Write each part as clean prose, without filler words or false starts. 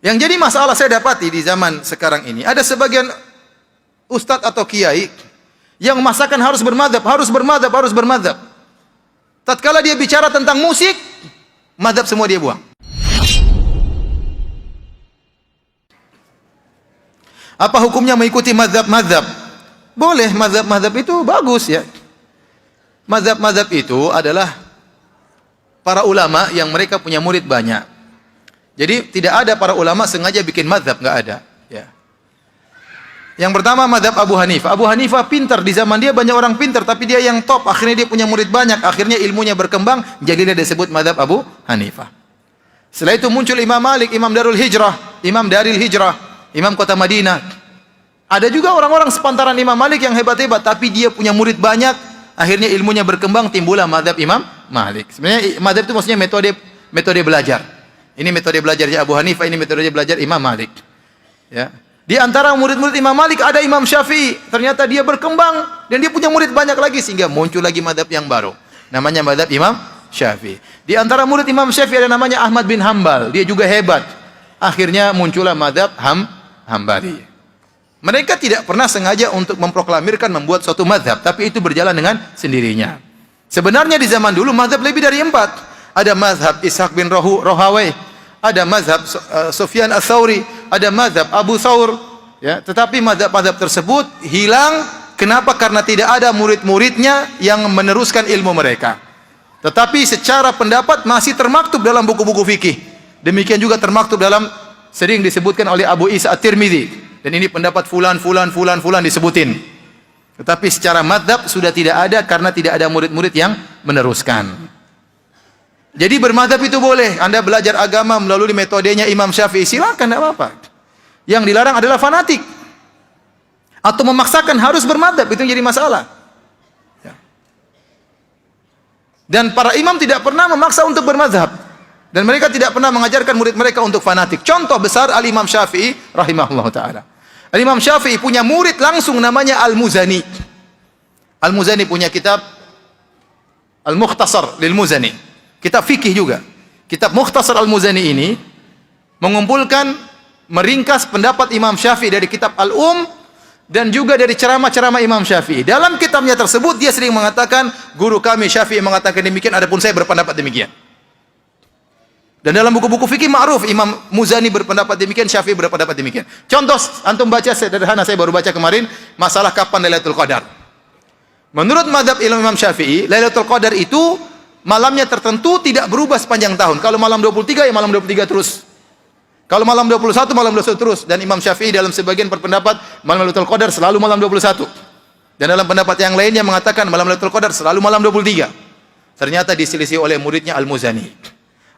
Yang jadi masalah saya dapati di zaman sekarang ini, ada sebagian ustadz atau kiai yang memaksakan harus bermadzhab, harus bermadzhab, harus bermadzhab. Tatkala dia bicara tentang musik, madzhab semua dia buang. Apa hukumnya mengikuti madzhab-madzhab? Boleh, madzhab-madzhab itu bagus ya. Madzhab-madzhab itu adalah para ulama yang mereka punya murid banyak. Jadi tidak ada para ulama sengaja bikin madzhab, nggak ada. Ya. Yang pertama madzhab Abu Hanifah. Abu Hanifah pintar, di zaman dia banyak orang pintar, tapi dia yang top. Akhirnya dia punya murid banyak, akhirnya ilmunya berkembang, jadilah disebut madzhab Abu Hanifah. Setelah itu muncul Imam Malik, Imam Darul Hijrah, Imam kota Madinah. Ada juga orang-orang sepantaran Imam Malik yang hebat-hebat, tapi dia punya murid banyak, akhirnya ilmunya berkembang, timbullah madzhab Imam Malik. Sebenarnya madzhab itu maksudnya metode belajar. Ini metode belajarnya Abu Hanifah, ini metode belajar Imam Malik. Ya. Di antara murid-murid Imam Malik ada Imam Syafi'i. Ternyata dia berkembang dan dia punya murid banyak lagi sehingga muncul lagi madzhab yang baru. Namanya madzhab Imam Syafi'i. Di antara murid Imam Syafi'i ada namanya Ahmad bin Hambal. Dia juga hebat. Akhirnya muncullah madzhab Hambali. Mereka tidak pernah sengaja untuk memproklamirkan membuat suatu madzhab, tapi itu berjalan dengan sendirinya. Sebenarnya di zaman dulu madzhab lebih dari 4. Ada mazhab Ishaq bin Rohawai, ada mazhab Sufyan Ats-Tsauri, ada mazhab Abu Thawr, ya. Tetapi mazhab-mazhab tersebut hilang. Kenapa? Karena tidak ada murid-muridnya yang meneruskan ilmu mereka. Tetapi secara pendapat masih termaktub dalam buku-buku fikih. Demikian juga termaktub dalam, sering disebutkan oleh Abu Isa At-Tirmidzi. Dan ini pendapat fulan disebutin. Tetapi secara mazhab sudah tidak ada karena tidak ada murid-murid yang meneruskan. Jadi bermadzhab itu boleh. Anda belajar agama melalui metodenya Imam Syafi'i, silakan, tidak apa-apa. Yang dilarang adalah fanatik atau memaksakan harus bermadzhab, itu yang jadi masalah. Ya. Dan para imam tidak pernah memaksa untuk bermadzhab, dan mereka tidak pernah mengajarkan murid mereka untuk fanatik. Contoh besar Al-Imam Syafi'i rahimahullah ta'ala. Al-Imam Syafi'i punya murid langsung namanya Al-Muzani. Al-Muzani punya kitab Al-Mukhtasar lil Muzani. Kitab fikih juga. Kitab Mukhtasar Al-Muzani ini mengumpulkan, meringkas pendapat Imam Syafi'i dari kitab Al-Um dan juga dari ceramah-ceramah Imam Syafi'i. Dalam kitabnya tersebut dia sering mengatakan, guru kami Syafi'i mengatakan demikian, adapun saya berpendapat demikian. Dan dalam buku-buku fikih ma'ruf, Imam Muzani berpendapat demikian, Syafi'i berpendapat demikian. Contoh, antum baca sederhana, saya baru baca kemarin, masalah kapan Lailatul Qadar. Menurut mazhab Imam Syafi'i, Lailatul Qadar itu malamnya tertentu, tidak berubah sepanjang tahun. Kalau malam 23 ya malam 23 terus. Kalau malam 21 malam 21 terus. Dan Imam Syafi'i dalam sebagian berpendapat malam Lailatul Qadar selalu malam 21. Dan dalam pendapat yang lainnya mengatakan malam Lailatul Qadar selalu malam 23. Ternyata diselisih oleh muridnya Al-Muzani.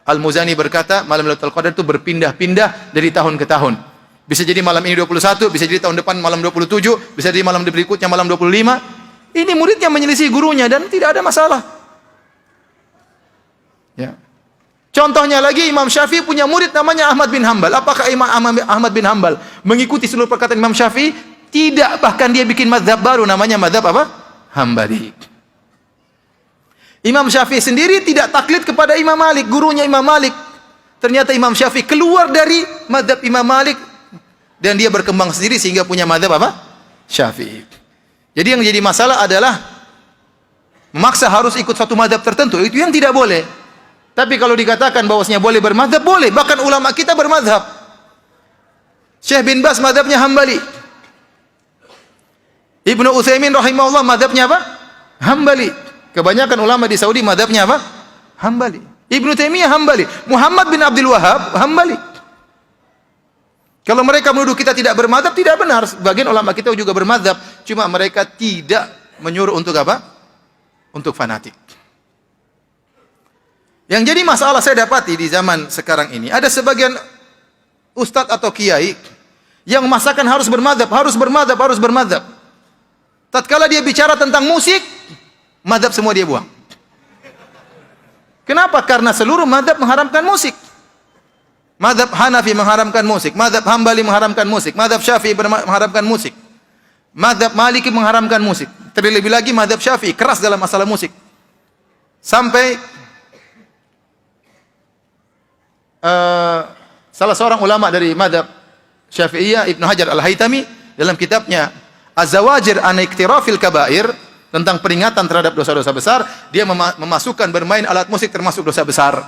Al-Muzani berkata malam Lailatul Qadar itu berpindah-pindah dari tahun ke tahun. Bisa jadi malam ini 21, bisa jadi tahun depan malam 27, bisa jadi malam berikutnya malam 25. Ini muridnya menyelisih gurunya dan tidak ada masalah. Ya. Contohnya lagi Imam Syafi'i punya murid namanya Ahmad bin Hambal. Apakah Imam Ahmad bin Hambal mengikuti seluruh perkataan Imam Syafi'i? Tidak, bahkan dia bikin mazhab baru namanya mazhab apa? Hambali. Imam Syafi'i sendiri tidak taklid kepada Imam Malik, gurunya Imam Malik. Ternyata Imam Syafi'i keluar dari mazhab Imam Malik dan dia berkembang sendiri sehingga punya mazhab apa? Syafi'i. Jadi yang jadi masalah adalah memaksa harus ikut satu mazhab tertentu, itu yang tidak boleh. Tapi kalau dikatakan bahwasanya boleh bermadzhab, boleh. Bahkan ulama kita bermadzhab. Syekh bin Baz mazhabnya Hambali. Ibnu Utsaimin rahimahullah mazhabnya apa? Hambali. Kebanyakan ulama di Saudi mazhabnya apa? Hambali. Ibnu Taimiyah Hambali. Muhammad bin Abdul Wahhab Hambali. Kalau mereka menuduh kita tidak bermadzhab, tidak benar. Sebagian ulama kita juga bermadzhab, cuma mereka tidak menyuruh untuk apa? Untuk fanatik. Yang jadi masalah saya dapati di zaman sekarang ini, ada sebagian ustadz atau kiai yang memaksakan harus bermadzhab, harus bermadzhab, harus bermadzhab. Tatkala dia bicara tentang musik, madzhab semua dia buang. Kenapa? Karena seluruh madzhab mengharamkan musik. Madzhab Hanafi mengharamkan musik, madzhab Hambali mengharamkan musik, madzhab Syafi'i mengharamkan musik, madzhab Maliki mengharamkan musik. Terlebih lagi madzhab Syafi'i keras dalam masalah musik. Sampai Salah seorang ulama dari mazhab Syafi'iyah, Ibnu Hajar Al-Haytami, dalam kitabnya Az-Zawajir an Iktirafil Kabair, tentang peringatan terhadap dosa-dosa besar, dia memasukkan bermain alat musik termasuk dosa besar.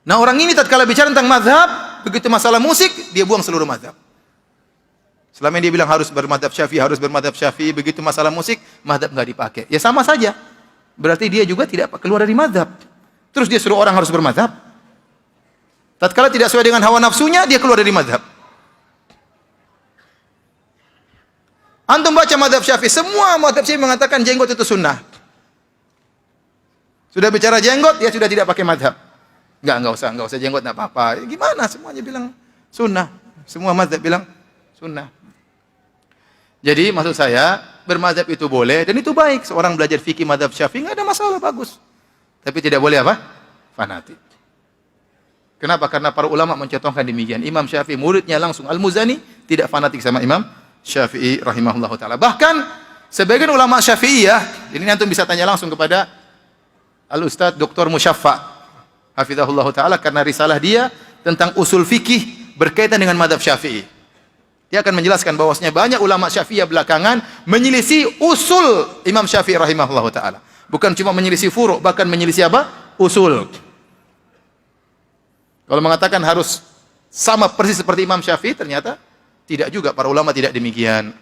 Nah, orang ini tatkala bicara tentang mazhab, begitu masalah musik, dia buang seluruh mazhab. Selama ini dia bilang harus bermadzhab Syafi'i, harus bermadzhab Syafi'i, begitu masalah musik, mazhab enggak dipakai. Ya sama saja. Berarti dia juga tidak keluar dari mazhab. Terus dia suruh orang harus bermazhab. Tatkala tidak sesuai dengan hawa nafsunya, dia keluar dari mazhab. Antum baca mazhab Syafi'i, semua mazhab Syafi'i mengatakan jenggot itu sunnah. Sudah bicara jenggot, ya sudah tidak pakai mazhab. Enggak usah jenggot, enggak apa-apa. Gimana? Semuanya bilang sunnah. Semua mazhab bilang sunnah. Jadi maksud saya, bermazhab itu boleh dan itu baik. Seorang belajar fikih mazhab Syafi'i enggak ada masalah, bagus. Tapi tidak boleh apa? Fanatik. Kenapa? Karena para ulama mencontohkan demikian. Imam Syafi'i muridnya langsung Al-Muzani tidak fanatik sama Imam Syafi'i rahimahullahu taala. Bahkan sebagian ulama Syafi'iyah, ini antum bisa tanya langsung kepada Al-Ustaz Dr. Musyaffa hafizahullah taala, karena risalah dia tentang usul fikih berkaitan dengan mazhab Syafi'i. Dia akan menjelaskan bahwasanya banyak ulama Syafi'iyah belakangan menyelisih usul Imam Syafi'i rahimahullah taala. Bukan cuma menyelisih furu', bahkan menyelisih apa? Usul. Kalau mengatakan harus sama persis seperti Imam Syafi'i, ternyata tidak juga, para ulama tidak demikian.